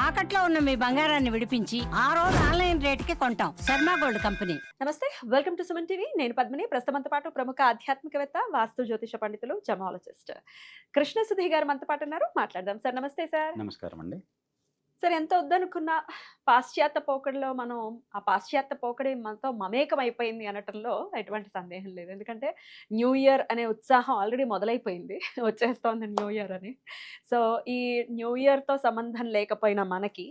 తాకట్లో ఉన్న మీ బంగారాన్ని విడిపించి ఆ రోజు ఆన్లైన్ రేటుకి కొంటాం. Sharma gold company. నమస్తే, వెల్కమ్ టు సుమన్ టీవీ. నేను పద్మిని. ప్రస్తుతంతో పాటు ప్రముఖ ఆధ్యాత్మికవేత్త, వాస్తు జ్యోతిష పండితులు, జమాలజిస్ట్ కృష్ణ సుధీ గారు మనతో పాటు ఉన్నారు. మాట్లాడదాం సార్. నమస్తే సార్. నమస్కారం అండి. సార్, ఎంత వద్దనుకున్న పాశ్చాత్య పోకడలో మనం ఆ పాశ్చాత్య పోకడి మనతో మమేకం అయిపోయింది అనటంలో ఎటువంటి సందేహం లేదు. ఎందుకంటే న్యూ ఇయర్ అనే ఉత్సాహం ఆల్రెడీ మొదలైపోయింది. వచ్చేస్తోంది న్యూ ఇయర్ అని. సో ఈ న్యూ ఇయర్తో సంబంధం లేకపోయినా మనకి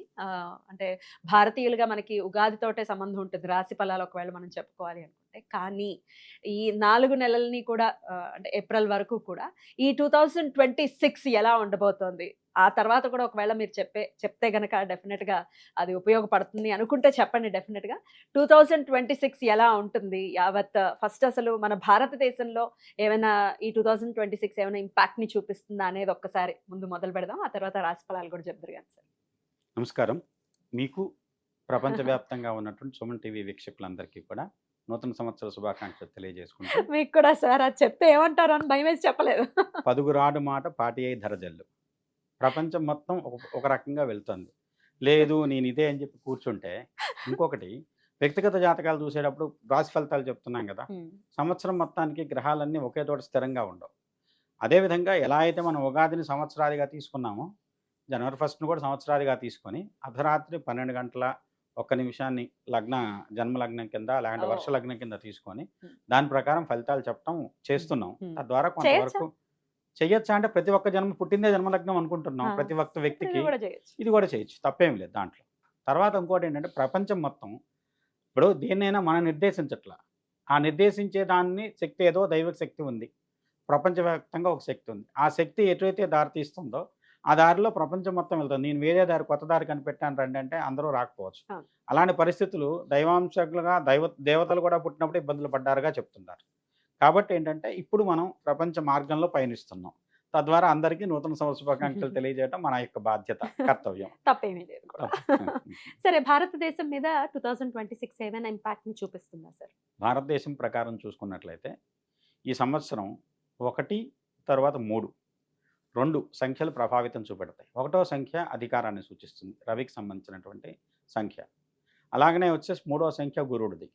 అంటే భారతీయులుగా మనకి ఉగాదితోటే సంబంధం ఉంటుంది, రాశి ఫలాలు ఒకవేళ మనం చెప్పుకోవాలి అనుకుంటే. కానీ ఈ 4 నెలల్ని కూడా అంటే ఏప్రిల్ వరకు కూడా ఈ 2026 ఎలా ఉండబోతోంది, ఆ తర్వాత కూడా ఒకవేళ మీరు చెప్తే గనక డెఫినెట్గా అది ఉపయోగపడుతుంది అనుకుంటే చెప్పండి. డెఫినెట్గా 2026 ఎలా ఉంటుంది యావత్, ఫస్ట్ అసలు మన భారతదేశంలో ఏమైనా ఈ 2026 ఏమైనా ఇంపాక్ట్ని చూపిస్తుందా అనేది ఒక్కసారి ముందు మొదలు పెడదాం. ఆ తర్వాత రాశి ఫలాలు కూడా చెప్తారు కానీ సార్. నమస్కారం. మీకు ప్రపంచవ్యాప్తంగా ఉన్నటువంటి సుమన్ టీవీ వీక్షకులందరికీ కూడా నూతన సంవత్సర శుభాకాంక్షలు తెలియజేసుకుంటూ మీకు కూడా సార్ అది చెప్తే ఏమంటారు అని భయం వేసి చెప్పలేదు. పదుగురాడు మాట పాటి అయి ధరజల్లు. ప్రపంచం మొత్తం ఒక రకంగా వెళ్తుంది. లేదు నేను ఇదే అని చెప్పి కూర్చుంటే, ఇంకొకటి వ్యక్తిగత జాతకాలు చూసేటప్పుడు రాశి ఫలితాలు చెప్తున్నాం కదా, సంవత్సరం మొత్తానికి గ్రహాలన్నీ ఒకే చోట స్థిరంగా ఉండవు. అదేవిధంగా ఎలా అయితే మనం ఉగాదిని సంవత్సరాదిగా తీసుకున్నామో, జనవరి 1ను కూడా సంవత్సరాదిగా తీసుకొని అర్ధరాత్రి 12 గంటల 1 నిమిషాన్ని జన్మలగ్నం కింద లేదంటే వర్ష లగ్నం కింద తీసుకొని దాని ప్రకారం ఫలితాలు చెప్పడం చేస్తున్నాం. తద్వారా కొంతవరకు చెయ్యొచ్చా అంటే, ప్రతి ఒక్క జన్మ పుట్టిందే జన్మలగ్నం అనుకుంటున్నాం. ప్రతి ఒక్క వ్యక్తికి ఇది కూడా చేయొచ్చు, తప్పేం లేదు దాంట్లో. తర్వాత ఇంకోటి ఏంటంటే, ప్రపంచం మొత్తం ఇప్పుడు దేన్నైనా మనం నిర్దేశించట్లా. ఆ నిర్దేశించే దాన్ని శక్తి ఏదో దైవిక శక్తి ఉంది, ప్రపంచవ్యాప్తంగా ఒక శక్తి ఉంది. ఆ శక్తి ఎటువైతే దారి తీస్తుందో ఆ దారిలో ప్రపంచం మొత్తం వెళ్తుంది. నేను వేరే దారి, కొత్త దారి కనిపెట్టాను రండి అంటే అందరూ రాకపోవచ్చు. అలాంటి పరిస్థితులు దైవాంశకులుగా దేవతలు కూడా పుట్టినప్పుడు ఇబ్బందులు పడ్డారుగా చెప్తున్నారు. కాబట్టి ఏంటంటే, ఇప్పుడు మనం ప్రపంచ మార్గంలో పయనిస్తున్నాం. తద్వారా అందరికీ నూతన సంవత్సర శుభాకాంక్షలు తెలియజేయడం మన యొక్క బాధ్యత, కర్తవ్యం. తప్పేమీ లేదు కూడా. సరే, భారతదేశం మీద 2026 ఏమైనా ఇంపాక్ట్ ని చూపిస్తుందా సార్? భారతదేశం ప్రకారం చూసుకున్నట్లయితే ఈ సంవత్సరం 1 తర్వాత 3 సంఖ్యలు ప్రభావితం చూపెడతాయి. 1వ సంఖ్య అధికారాన్ని సూచిస్తుంది, రవికి సంబంధించినటువంటి సంఖ్య. అలాగనే వచ్చేసి 3వ సంఖ్య గురుడిది,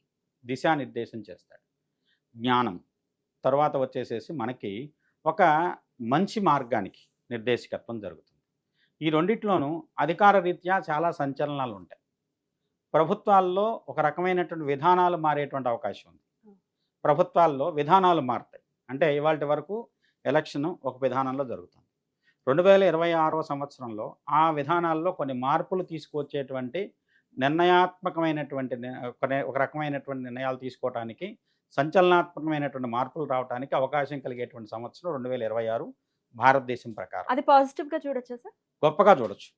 దిశానిర్దేశం చేస్తాడు, జ్ఞానం. తర్వాత వచ్చేసేసి మనకి ఒక మంచి మార్గానికి నిర్దేశకత్వం జరుగుతుంది. ఈ రెండిట్లోనూ అధికార రీత్యా చాలా సంచలనాలు ఉంటాయి. ప్రభుత్వాల్లో ఒక రకమైనటువంటి విధానాలు మారేటువంటి అవకాశం ఉంది. ప్రభుత్వాల్లో విధానాలు మారుతాయి. అంటే ఇవాళ వరకు ఎలక్షన్ ఒక విధానంలో జరుగుతుంది. 2026వ సంవత్సరంలో ఆ విధానాల్లో కొన్ని మార్పులు తీసుకొచ్చేటువంటి నిర్ణయాత్మకమైనటువంటి ఒక రకమైనటువంటి నిర్ణయాలు తీసుకోవడానికి, సంచలనాత్మకమైనటువంటి మార్పులు రావడానికి అవకాశం కలిగేటువంటి సంవత్సరం 2026 భారతదేశం ప్రకారం. అది పాజిటివ్గా చూడొచ్చా సార్? గొప్పగా చూడొచ్చు.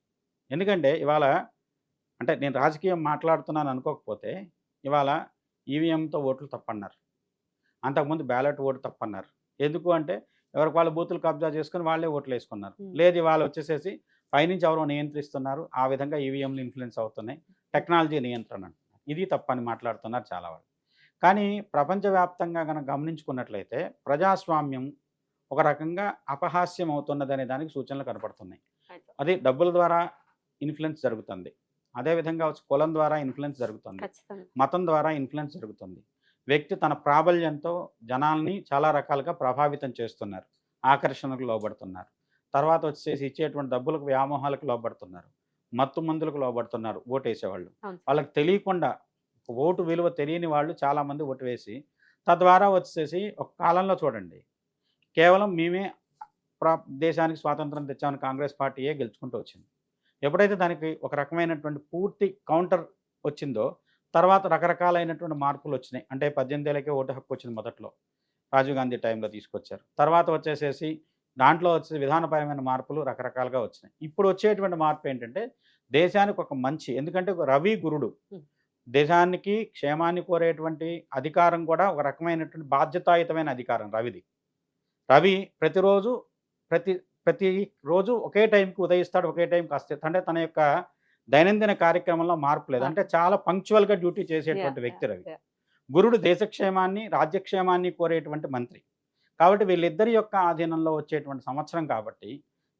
ఎందుకంటే ఇవాళ అంటే నేను రాజకీయం మాట్లాడుతున్నాను అనుకోకపోతే, ఇవాళ ఈవీఎంతో ఓట్లు తప్పన్నారు, అంతకుముందు బ్యాలెట్ ఓటు తప్పన్నారు. ఎందుకు అంటే ఎవరికి వాళ్ళు బూతులు కబ్జా చేసుకుని వాళ్ళే ఓట్లు వేసుకున్నారు. లేదు ఇవాళ వచ్చేసేసి పైనుంచి ఎవరో నియంత్రిస్తున్నారు, ఆ విధంగా ఈవీఎంలు ఇన్ఫ్లుయెన్స్ అవుతున్నాయి, టెక్నాలజీ నియంత్రణ అంటున్నారు. ఇది తప్పని మాట్లాడుతున్నారు చాలా వాళ్ళు. కానీ ప్రపంచవ్యాప్తంగా కనుక గమనించుకున్నట్లయితే ప్రజాస్వామ్యం ఒక రకంగా అపహాస్యం అవుతున్నదనే దానికి సూచనలు కనపడుతున్నాయి. అది డబ్బుల ద్వారా ఇన్ఫ్లుయెన్స్ జరుగుతుంది, అదేవిధంగా కులం ద్వారా ఇన్ఫ్లుయెన్స్ జరుగుతుంది, మతం ద్వారా ఇన్ఫ్లుయెన్స్ జరుగుతుంది. వ్యక్తి తన ప్రాబల్యంతో జనాల్ని చాలా రకాలుగా ప్రభావితం చేస్తున్నారు, ఆకర్షణకు లోబడుతున్నారు. తర్వాత వచ్చేసి ఇచ్చేటువంటి డబ్బులకు, వ్యామోహాలకు లోబడుతున్నారు, మత్తు మందులకు లోబడుతున్నారు ఓటేసేవాళ్ళు. వాళ్ళకి తెలియకుండా, ఓటు విలువ తెలియని వాళ్ళు చాలామంది ఓటు వేసి, తద్వారా వచ్చేసి ఒక కాలంలో చూడండి కేవలం మేమే దేశానికి స్వాతంత్రం తెచ్చామని కాంగ్రెస్ పార్టీయే గెలుచుకుంటూ వచ్చింది. ఎప్పుడైతే దానికి ఒక రకమైనటువంటి పూర్తి కౌంటర్ వచ్చిందో తర్వాత రకరకాలైనటువంటి మార్పులు వచ్చినాయి. అంటే 18 ఏళ్ళకే ఓటు హక్కు వచ్చింది మొదట్లో, రాజీవ్ గాంధీ టైంలో తీసుకొచ్చారు. తర్వాత వచ్చేసేసి దాంట్లో వచ్చే విధానపరమైన మార్పులు రకరకాలుగా వచ్చినాయి. ఇప్పుడు వచ్చేటువంటి మార్పు ఏంటంటే దేశానికి ఒక మంచి, ఎందుకంటే రవి గురుడు, దేశానికి క్షేమాన్ని కోరేటువంటి అధికారం కూడా ఒక రకమైనటువంటి బాధ్యతాయుతమైన అధికారం రవిది. రవి ప్రతిరోజు ఒకే టైంకి ఉదయిస్తాడు, ఒకే టైంకి వస్తాడు. అంటే తన యొక్క దైనందిన కార్యక్రమంలో మార్పు లేదు, అంటే చాలా పంక్చువల్గా డ్యూటీ చేసేటువంటి వ్యక్తి రవి. గురుడు దేశక్షేమాన్ని, రాజ్యక్షేమాన్ని కోరేటువంటి మంత్రి. కాబట్టి వీళ్ళిద్దరి యొక్క ఆధీనంలో వచ్చేటువంటి సంవత్సరం కాబట్టి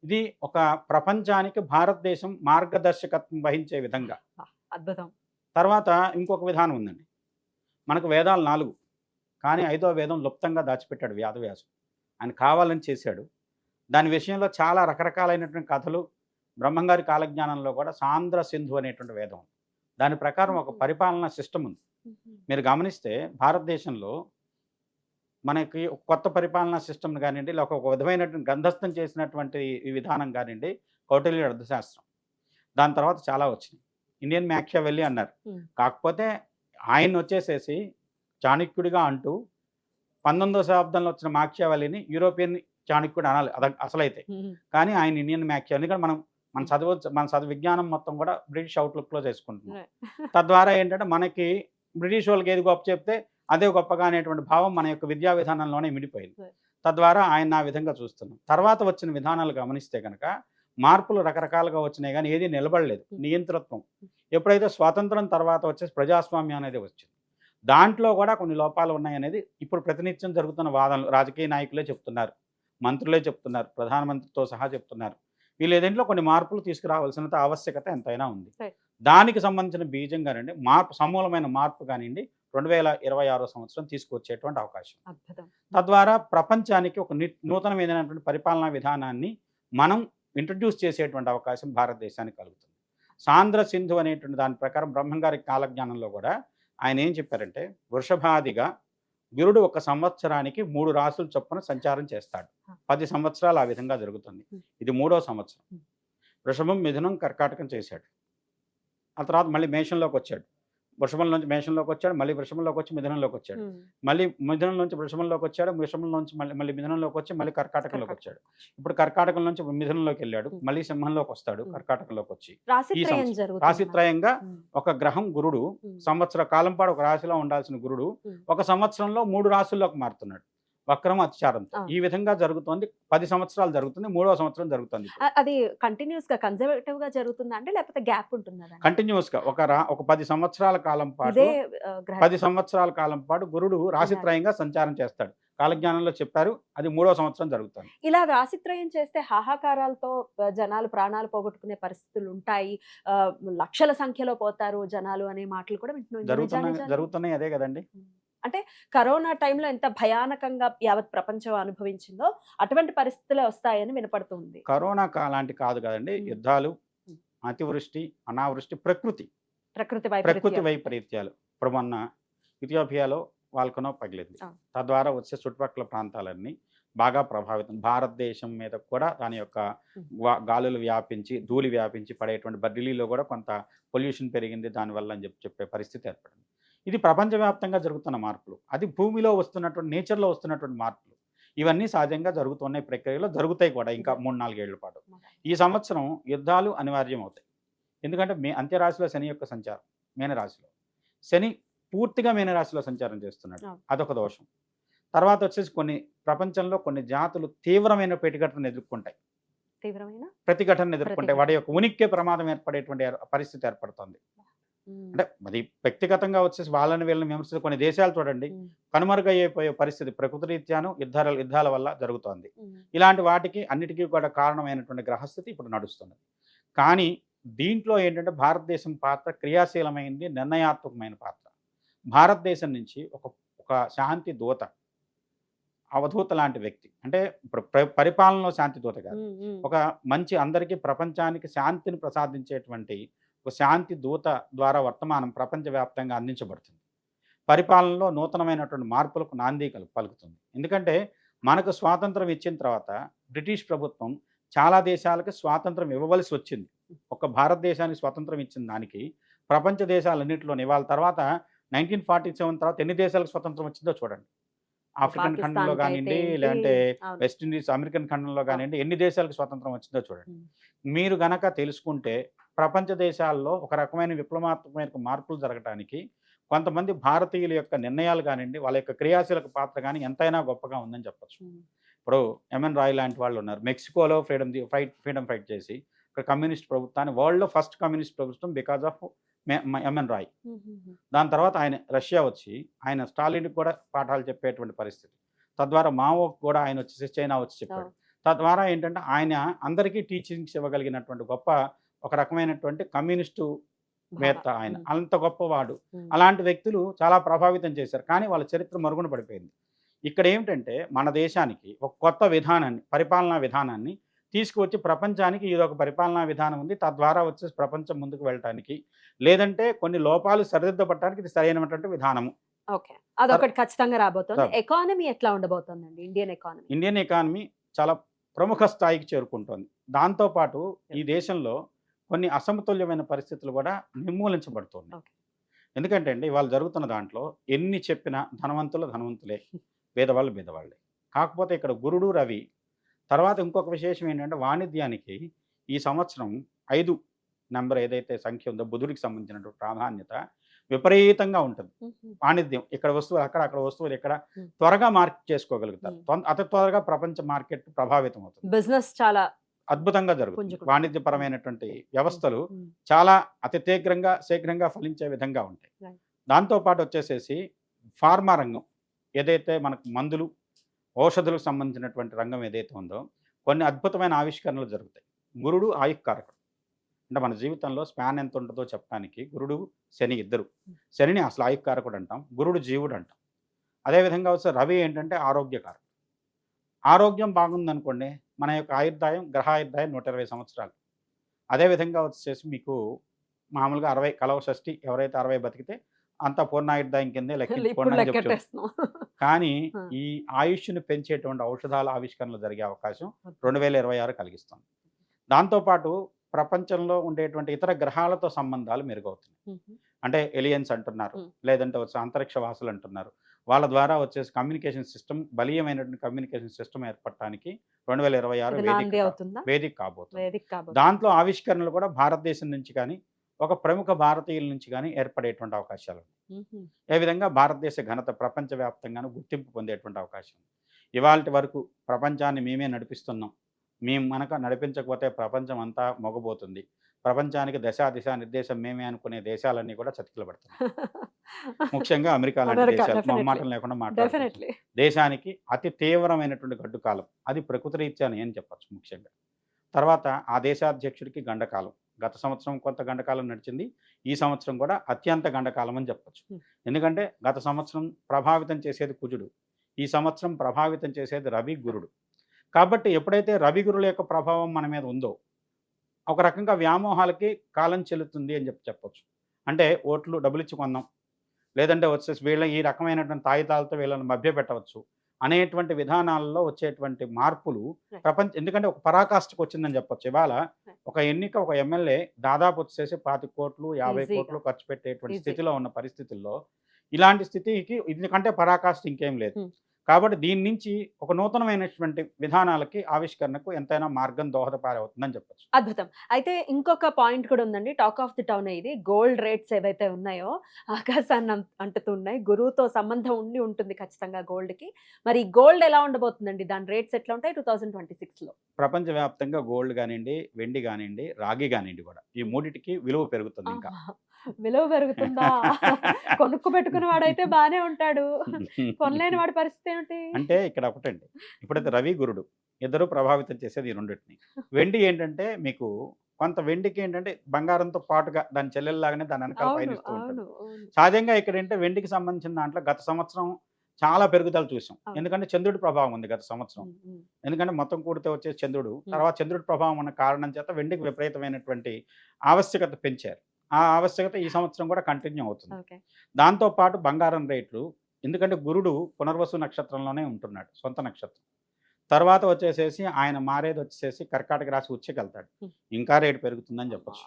ఇది ఒక ప్రపంచానికి భారతదేశం మార్గదర్శకత్వం వహించే విధంగా. అద్భుతం. తర్వాత ఇంకొక విధానం ఉందండి. మనకు వేదాలు 4, కానీ 5వ వేదం లుప్తంగా దాచిపెట్టాడు వేదవ్యాసుడు. ఆయన కావాలని చేశాడు. దాని విషయంలో చాలా రకరకాలైనటువంటి కథలు బ్రహ్మంగారి కాలజ్ఞానంలో కూడా సాంద్ర సింధు అనేటువంటి వేదం ఉంది. దాని ప్రకారం ఒక పరిపాలనా సిస్టమ్ ఉంది. మీరు గమనిస్తే భారతదేశంలో మనకి ఒక కొత్త పరిపాలనా సిస్టమ్ కానివ్వండి, లేక ఒక విధమైనటువంటి గ్రంథస్థం చేసినటువంటి ఈ విధానం కానివ్వండి, కౌటిల్య అర్థశాస్త్రం. దాని తర్వాత చాలా వచ్చినాయి. ఇండియన్ మ్యాకియావెల్లీ అన్నారు. కాకపోతే ఆయన వచ్చేసేసి చాణక్యుడిగా అంటూ 19వ శతాబ్దంలో వచ్చిన మాకియావెల్లీని యూరోపియన్ చాణక్యుడు అనాలి అసలైతే. కానీ ఆయన ఇండియన్ మ్యాకియావెల్లీ, ఎందుకంటే మన చదువు విజ్ఞానం మొత్తం కూడా బ్రిటిష్ అవుట్లుక్లో చేసుకుంటున్నాం. తద్వారా ఏంటంటే మనకి బ్రిటిష్ వాళ్ళకి ఏది గొప్ప చెప్తే అదే గొప్పగా అనేటువంటి భావం మన యొక్క విద్యా విధానంలోనే మిడిపోయింది. తద్వారా ఆయన ఆ విధంగా చూస్తున్నాం. తర్వాత వచ్చిన విధానాలు గమనిస్తే కనుక మార్పులు రకరకాలుగా వచ్చినాయి, కానీ ఏది నిలబడలేదు. నియంతృత్వం ఎప్పుడైతే స్వాతంత్రం తర్వాత వచ్చేసి ప్రజాస్వామ్యం అనేది వచ్చింది, దాంట్లో కూడా కొన్ని లోపాలు ఉన్నాయనేది ఇప్పుడు ప్రతినిత్యం జరుగుతున్న వాదనలు రాజకీయ నాయకులే చెప్తున్నారు, మంత్రులే చెప్తున్నారు, ప్రధానమంత్రితో సహా చెప్తున్నారు. వీళ్ళు ఏదేంట్లో కొన్ని మార్పులు తీసుకురావాల్సిన ఆవశ్యకత ఎంతైనా ఉంది. దానికి సంబంధించిన బీజంగానండి సమూలమైన మార్పు కానివ్వండి 2026 సంవత్సరం తీసుకొచ్చేటువంటి అవకాశం. తద్వారా ప్రపంచానికి ఒక నూతనమైనటువంటి పరిపాలనా విధానాన్ని మనం ఇంట్రడ్యూస్ చేసేటువంటి అవకాశం భారతదేశానికి కలుగుతుంది. సాంద్ర సింధు అనేటువంటి దాని ప్రకారం బ్రహ్మంగారి కాలజ్ఞానంలో కూడా ఆయన ఏం చెప్పారంటే, వృషభాదిగా గురుడు ఒక సంవత్సరానికి 3 రాసుల చొప్పున సంచారం చేస్తాడు. 10 సంవత్సరాలు ఆ విధంగా జరుగుతుంది. ఇది 3వ సంవత్సరం. వృషభం, మిథునం, కర్కాటకం చేశాడు. ఆ తర్వాత మళ్ళీ మేషంలోకి వచ్చాడు. వృషభం నుంచి మేషంలోకి వచ్చాడు, మళ్ళీ వృషభంలోకి వచ్చి మిథునంలోకి వచ్చాడు, మళ్ళీ మిథునం నుంచి వృషభంలోకి వచ్చాడు, వృషభం నుంచి మళ్ళీ మిథునంలోకి వచ్చి మళ్ళీ కర్కాటకంలోకి వచ్చాడు. ఇప్పుడు కర్కాటకం నుంచి మిథునంలోకి వెళ్ళాడు, మళ్ళీ సింహంలోకి వస్తాడు, కర్కాటకంలోకి వచ్చి ఈ రాశిత్రయంగా ఒక గ్రహం గురుడు సంవత్సర కాలం పాటు ఒక రాశిలో ఉండాల్సిన గురుడు ఒక సంవత్సరంలో 3 రాశుల్లోకి మారుతున్నాడు వక్రం అతిచారంతో. ఈ విధంగా జరుగుతోంది. 10 సంవత్సరాలు జరుగుతుంది, 3వ సంవత్సరం జరుగుతుంది. అది కంటిన్యూస్ గా కన్జర్వేటివ్ గా జరుగుతుందా అంటే, లేకపోతే గ్యాప్ ఉంటుందా? కంటిన్యూస్ గా ఒక 10 సంవత్సరాల కాలం పాటు 10 సంవత్సరాల కాలం పాటు గురుడు రాశిత్రయంగా సంచారం చేస్తాడు. కాలజ్ఞానంలో చెప్పారు, అది 3వ సంవత్సరం జరుగుతుంది. ఇలా రాశిత్రయం చేస్తే హాహాకారాలతో జనాలు ప్రాణాలు పోగొట్టుకునే పరిస్థితులు ఉంటాయి, లక్షల సంఖ్యలో పోతారు జనాలు అనే మాటలు కూడా జరుగుతున్నాయి. అదే కదండి. అంటే కరోనా టైంలో ఎంత భయానకంగా యావత్ ప్రపంచం అనుభవించిందో అటువంటి పరిస్థితులే వస్తాయని వినపడుతుంది. కరోనా అలాంటి కాదు కదండి. యుద్ధాలు, అతివృష్టి, అనావృష్టి, ప్రకృతి వైపరీత్యాలు. ఇప్పుడు మొన్న ఇథియోపియాలో వాల్కనో పగిలింది. తద్వారా వచ్చే చుట్టుపక్కల ప్రాంతాలన్నీ బాగా ప్రభావితం. భారతదేశం మీద కూడా దాని యొక్క గాలులు వ్యాపించి, ధూళి వ్యాపించి పడేటువంటి ఢిల్లీలో కూడా కొంత పొల్యూషన్ పెరిగింది దానివల్ల అని చెప్పే పరిస్థితి ఏర్పడింది. ఇది ప్రపంచవ్యాప్తంగా జరుగుతున్న మార్పులు. అది భూమిలో వస్తున్నటువంటి, నేచర్లో వస్తున్నటువంటి మార్పులు. ఇవన్నీ సహజంగా జరుగుతున్న ప్రక్రియలో జరుగుతాయి కూడా ఇంకా 3-4 ఏళ్ల పాటు. ఈ సంవత్సరం యుద్ధాలు అనివార్యం అవుతాయి. ఎందుకంటే అంత్యరాశిలో శని యొక్క సంచారం, మీనరాశిలో శని పూర్తిగా మీనరాశిలో సంచారం చేస్తున్నాడు. అదొక దోషం. తర్వాత వచ్చేసి ప్రపంచంలో కొన్ని జాతులు తీవ్రమైన ప్రతిఘటనను ఎదుర్కొంటాయి. వాటి యొక్క ఉనికే ప్రమాదం ఏర్పడేటువంటి పరిస్థితి ఏర్పడుతుంది. అంటే అది వ్యక్తిగతంగా వచ్చేసి వాళ్ళని వీళ్ళని విమర్శించి కొన్ని దేశాలు చూడండి కనుమరుగైపోయే పరిస్థితి ప్రకృతి రీత్యాను యుద్ధాల వల్ల జరుగుతోంది. ఇలాంటి వాటికి అన్నిటికీ కూడా కారణమైనటువంటి గ్రహస్థితి ఇప్పుడు నడుస్తున్నది. కానీ దీంట్లో ఏంటంటే భారతదేశం పాత్ర క్రియాశీలమైంది, నిర్ణయాత్మకమైన పాత్ర. భారతదేశం నుంచి ఒక శాంతి దూత, అవధూత లాంటి వ్యక్తి, అంటే ఇప్పుడు పరిపాలనలో శాంతి దూత కాదు, ఒక మంచి అందరికీ ప్రపంచానికి శాంతిని ప్రసాదించేటువంటి ఒక శాంతి దూత ద్వారా వర్తమానం ప్రపంచవ్యాప్తంగా అందించబడుతుంది. పరిపాలనలో నూతనమైనటువంటి మార్పులకు నాంది పలుకుతుంది. ఎందుకంటే మనకు స్వాతంత్రం ఇచ్చిన తర్వాత బ్రిటిష్ ప్రభుత్వం చాలా దేశాలకు స్వాతంత్రం ఇవ్వవలసి వచ్చింది. ఒక భారతదేశానికి స్వాతంత్రం ఇచ్చిన దానికి ప్రపంచ దేశాలన్నింటిలోని ఇవాళ తర్వాత 1947 తర్వాత ఎన్ని దేశాలకు స్వతంత్రం వచ్చిందో చూడండి. ఆఫ్రికన్ ఖండంలో కానివ్వండి, లేదంటే వెస్టిండీస్ అమెరికన్ ఖండంలో కానివ్వండి, ఎన్ని దేశాలకు స్వాతంత్రం వచ్చిందో చూడండి. మీరు గనక తెలుసుకుంటే ప్రపంచ దేశాల్లో ఒక రకమైన విప్లవాత్మకమైన మార్పులు జరగడానికి కొంతమంది భారతీయుల యొక్క నిర్ణయాలు కానివ్వండి, వాళ్ళ యొక్క క్రియాశీలక పాత్ర కానీ ఎంతైనా గొప్పగా ఉందని చెప్పచ్చు. ఇప్పుడు ఎంఎన్ రాయ్ లాంటి వాళ్ళు ఉన్నారు. మెక్సికోలో ఫ్రీడమ్ ఫైట్ చేసి ఇక్కడ కమ్యూనిస్ట్ ప్రభుత్వాన్ని, వరల్డ్లో ఫస్ట్ కమ్యూనిస్ట్ ప్రభుత్వం బికాజ్ ఆఫ్ ఎంఎన్ రాయ్. దాని తర్వాత ఆయన రష్యా వచ్చి ఆయన స్టాలిన్కి కూడా పాఠాలు చెప్పేటువంటి పరిస్థితి. తద్వారా మావోకి కూడా ఆయన వచ్చేసి చైనా వచ్చి చెప్పాడు. తద్వారా ఏంటంటే ఆయన అందరికీ టీచింగ్స్ ఇవ్వగలిగినటువంటి గొప్ప ఒక రకమైనటువంటి కమ్యూనిస్టు వేత్త ఆయన. అంత గొప్పవాడు. అలాంటి వ్యక్తులు చాలా ప్రభావితం చేశారు. కానీ వాళ్ళ చరిత్ర మరుగున పడిపోయింది. ఇక్కడ ఏమిటంటే మన దేశానికి ఒక కొత్త విధానాన్ని, పరిపాలనా విధానాన్ని తీసుకువచ్చి ప్రపంచానికి ఇదొక పరిపాలనా విధానం ఉంది. తద్వారా వచ్చేసి ప్రపంచం ముందుకు వెళ్ళటానికి, లేదంటే కొన్ని లోపాలు సరిదిద్దపడటానికి ఇది సరైనటువంటి విధానము. ఓకే. అదొకటి ఖచ్చితంగా రాబోతోంది. ఎకానమీ ఎట్లా ఉండబోతోందండి ఇండియన్ ఎకానమీ? ఇండియన్ ఎకానమీ చాలా ప్రముఖ స్థాయికి చేరుకుంటోంది. దాంతో పాటు ఈ దేశంలో కొన్ని అసమతుల్యమైన పరిస్థితులు కూడా నిర్మూలించబడుతున్నాయి. ఓకే. ఎందుకంటే అండి ఇవాళ జరుగుతున్న దాంట్లో ఎన్ని చెప్పినా ధనవంతులు ధనవంతులే, పేదవాళ్ళు పేదవాళ్ళే. కాకపోతే ఇక్కడ గురుడు రవి తర్వాత ఇంకొక విశేషం ఏంటంటే వాణిజ్యానికి ఈ సంవత్సరం 5 నెంబర్ ఏదైతే సంఖ్య ఉందో బుధుడికి సంబంధించినటువంటి ప్రాధాన్యత విపరీతంగా ఉంటుంది. వాణిజ్యం ఇక్కడ వస్తువులు అక్కడ వస్తువులు ఇక్కడ త్వరగా మార్కెట్ చేసుకోగలుగుతారు. అతి త్వరగా ప్రపంచ మార్కెట్ ప్రభావితం అవుతుంది. బిజినెస్ చాలా అద్భుతంగా జరుగుతుంది. పుంజుకుంటుంది. వాణిజ్యపరమైనటువంటి వ్యవస్థలు చాలా అతి శీఘ్రంగా ఫలించే విధంగా ఉంటాయి. Right. దాంతోపాటు వచ్చేసేసి ఫార్మా రంగం ఏదైతే మనకు మందులు ఔషధులకు సంబంధించినటువంటి రంగం ఏదైతే ఉందో కొన్ని అద్భుతమైన ఆవిష్కరణలు జరుగుతాయి. గురుడు ఆయుక్కారకుడు. అంటే మన జీవితంలో స్పాన్ ఎంత ఉంటుందో చెప్పడానికి గురుడు శని ఇద్దరు. శనిని అసలు ఆయుక్కారకుడు అంటాం, గురుడు జీవుడు అంటాం. అదేవిధంగా వస్తే రవి ఏంటంటే ఆరోగ్యకారకుడు. ఆరోగ్యం బాగుందనుకోండి మన యొక్క ఆయుర్దాయం గ్రహాయుర్దాయం 120 సంవత్సరాలు. అదేవిధంగా వచ్చేసి మీకు మామూలుగా 60 కలవ షష్ఠి ఎవరైతే 60 బతికితే అంత పూర్ణాయుర్దాయం కిందే లెక్కించుకోండి అని చెప్తాం. కానీ ఈ ఆయుష్ను పెంచేటువంటి ఔషధాల ఆవిష్కరణలు జరిగే అవకాశం 2026 కలిగిస్తుంది. దాంతోపాటు ప్రపంచంలో ఉండేటువంటి ఇతర గ్రహాలతో సంబంధాలు మెరుగవుతున్నాయి. అంటే ఎలియన్స్ అంటున్నారు, లేదంటే వచ్చి అంతరిక్ష వాసులు అంటున్నారు. వాళ్ళ ద్వారా వచ్చేసి కమ్యూనికేషన్ సిస్టమ్ బలీయమైనటువంటి కమ్యూనికేషన్ సిస్టమ్ ఏర్పడటానికి 2026 వేదిక కాబోతుంది. దాంట్లో ఆవిష్కరణలు కూడా భారతదేశం నుంచి కానీ ఒక ప్రముఖ భారతీయుల నుంచి కానీ ఏర్పడేటువంటి అవకాశాలు ఉన్నాయి. ఏ విధంగా భారతదేశ ఘనత ప్రపంచవ్యాప్తంగానూ గుర్తింపు పొందేటువంటి అవకాశం. ఇవాళ వరకు ప్రపంచాన్ని మేమే నడిపిస్తున్నాం, మేము మనక నడిపించకపోతే ప్రపంచం అంతా మొగబోతుంది, ప్రపంచానికి దిశా నిర్దేశం మేమే అనుకునే దేశాలన్నీ కూడా చతికిల పడుతున్నాయి. ముఖ్యంగా అమెరికా లాంటి దేశాలు మొహమాటం లేకుండా మాట్లాడుతున్నారు. దేశానికి అతి తీవ్రమైనటువంటి గడ్డు కాలం అది ప్రకృతి రీత్యా అని చెప్పచ్చు. ముఖ్యంగా తర్వాత ఆ దేశాధ్యక్షుడికి గండకాలం. గత సంవత్సరం కొంత గండకాలం నడిచింది, ఈ సంవత్సరం కూడా అత్యంత గండకాలం అని చెప్పచ్చు. ఎందుకంటే గత సంవత్సరం ప్రభావితం చేసేది కుజుడు, ఈ సంవత్సరం ప్రభావితం చేసేది రవి గురుడు. కాబట్టి ఎప్పుడైతే రవి గురుల యొక్క ప్రభావం మన మీద ఉందో ఒక రకంగా వ్యామోహాలకి కాలం చెల్లుతుంది అని చెప్పచ్చు. అంటే ఓట్లు డబ్బులు ఇచ్చి కొందాం, లేదంటే వచ్చేసి వీళ్ళ ఈ రకమైనటువంటి తాయితాలతో వీళ్ళని మభ్యపెట్టవచ్చు అనేటువంటి విధానాల్లో వచ్చేటువంటి మార్పులు ఎందుకంటే ఒక పరాకాష్ఠకు వచ్చిందని చెప్పొచ్చు. ఇవాళ ఒక ఎన్నిక ఒక ఎమ్మెల్యే దాదాపు వచ్చేసి 25 కోట్లు 50 కోట్లు ఖర్చు పెట్టేటువంటి స్థితిలో ఉన్న పరిస్థితుల్లో ఇలాంటి స్థితికి ఎందుకంటే పరాకాష్ఠ ఇంకేం లేదు. కాబట్టి దీని నుంచి ఒక నూతనమైనటువంటి విధానాలకి ఆవిష్కరణకు ఎంతైనా మార్గం దోహదపారి అవుతుందని చెప్పచ్చు. అద్భుతం. అయితే ఇంకొక పాయింట్ కూడా ఉందండి. టాక్ ఆఫ్ ది టౌన్ ఇది గోల్డ్ రేట్స్ ఏవైతే ఉన్నాయో ఆకాశాన్ని అంటుతున్నాయి. గురువుతో సంబంధం ఉంటుంది ఖచ్చితంగా గోల్డ్కి. మరి గోల్డ్ ఎలా ఉండబోతుందండి, దాని రేట్స్ ఎట్లా ఉంటాయి 2026లో? ప్రపంచవ్యాప్తంగా గోల్డ్ కానివ్వండి, వెండి కానివ్వండి, రాగి కానివ్వండి కూడా ఈ మూడిటికి విలువ పెరుగుతుంది. ఇంకా విలువ పెరుగుతుందా? కొనుక్కు పెట్టుకున్న వాడైతే బానే ఉంటాడు, కొనలేని వాడి పరిస్థితి ఏమిటి? అంటే ఇక్కడ ఒకటండి, ఇప్పుడైతే రవి గురుడు ఇద్దరు ప్రభావితం చేసేది ఈ రెండింటిని. వెండి ఏంటంటే మీకు కొంత వెండికి ఏంటంటే బంగారంతో పాటుగా దాని చెల్లెల్లాగానే దాని వెనకాల పయనిస్తూ ఉంటుంది. సహజంగా ఇక్కడ ఏంటంటే వెండికి సంబంధించిన దాంట్లో గత సంవత్సరం చాలా పెరుగుదల చూసాం. ఎందుకంటే చంద్రుడి ప్రభావం ఉంది గత సంవత్సరం. ఎందుకంటే మొత్తం కూడితే వచ్చే చంద్రుడు, తర్వాత చంద్రుడి ప్రభావం ఉన్న కారణం చేత వెండికి విపరీతమైనటువంటి ఆవశ్యకత పెంచారు. ఆ ఆవశ్యకత ఈ సంవత్సరం కూడా కంటిన్యూ అవుతుంది. దాంతోపాటు బంగారం రేట్లు, ఎందుకంటే గురుడు పునర్వసు నక్షత్రంలోనే ఉంటున్నాడు, సొంత నక్షత్రం. తర్వాత వచ్చేసేసి ఆయన మారేది వచ్చేసి కర్కాటక రాశి ఉచ్చకి వెళ్తాడు, ఇంకా రేటు పెరుగుతుందని చెప్పచ్చు.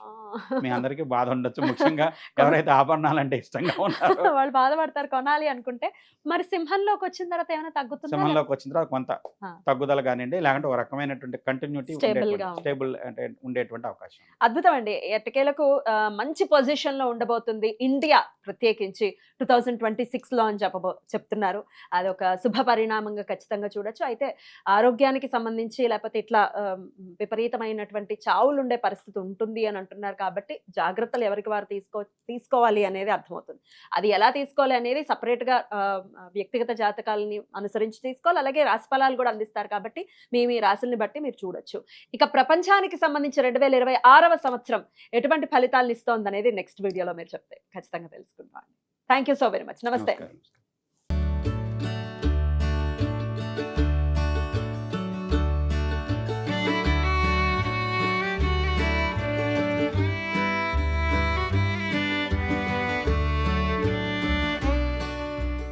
మీ అందరికీ బాధ ఉండొచ్చు, ముఖ్యంగా ఎవరైతే ఆభరణాలు అంటే ఇష్టంగా ఉన్నారో వాళ్ళు బాధపడతారు కొనాలి అనుకుంటే. మరి సింహంలోకి వచ్చిన తర్వాత ఏమైనా తగ్గుతుంది? సింహంలోకి వచ్చిన తర్వాత కొంత తగ్గుదల కానివ్వండి, లేకుంటే ఒక రకమైనటువంటి కంటిన్యూటీ స్టేబుల్ అంటే ఉండేటువంటి అవకాశం. అద్భుతం అండి. ఎట్టకేలకు మంచి పొజిషన్ లో ఉండబోతుంది ఇండియా, ప్రత్యేకించి 2026లో అని చెప్తున్నారు. అదొక శుభ పరిణామంగా ఖచ్చితంగా చూడొచ్చు. అయితే ఆరోగ్యానికి సంబంధించి లేకపోతే ఇట్లా విపరీతమైనటువంటి చావులు ఉండే పరిస్థితి ఉంటుంది అని అంటున్నారు కాబట్టి జాగ్రత్తలు ఎవరికి వారు తీసుకోవాలి అనేది అర్థమవుతుంది. అది ఎలా తీసుకోవాలి అనేది సపరేట్గా వ్యక్తిగత జాతకాలని అనుసరించి తీసుకోవాలి. అలాగే రాశి ఫలాలు కూడా అందిస్తారు కాబట్టి మీ రాశుల్ని బట్టి మీరు చూడొచ్చు. ఇక ప్రపంచానికి సంబంధించి 2026వ సంవత్సరం ఎటువంటి ఫలితాలను ఇస్తోంది అనేది నెక్స్ట్ వీడియోలో మీరు చెప్తే ఖచ్చితంగా తెలుసుకుంటాం. Thank you so very much. నమస్తే. నమస్కారం.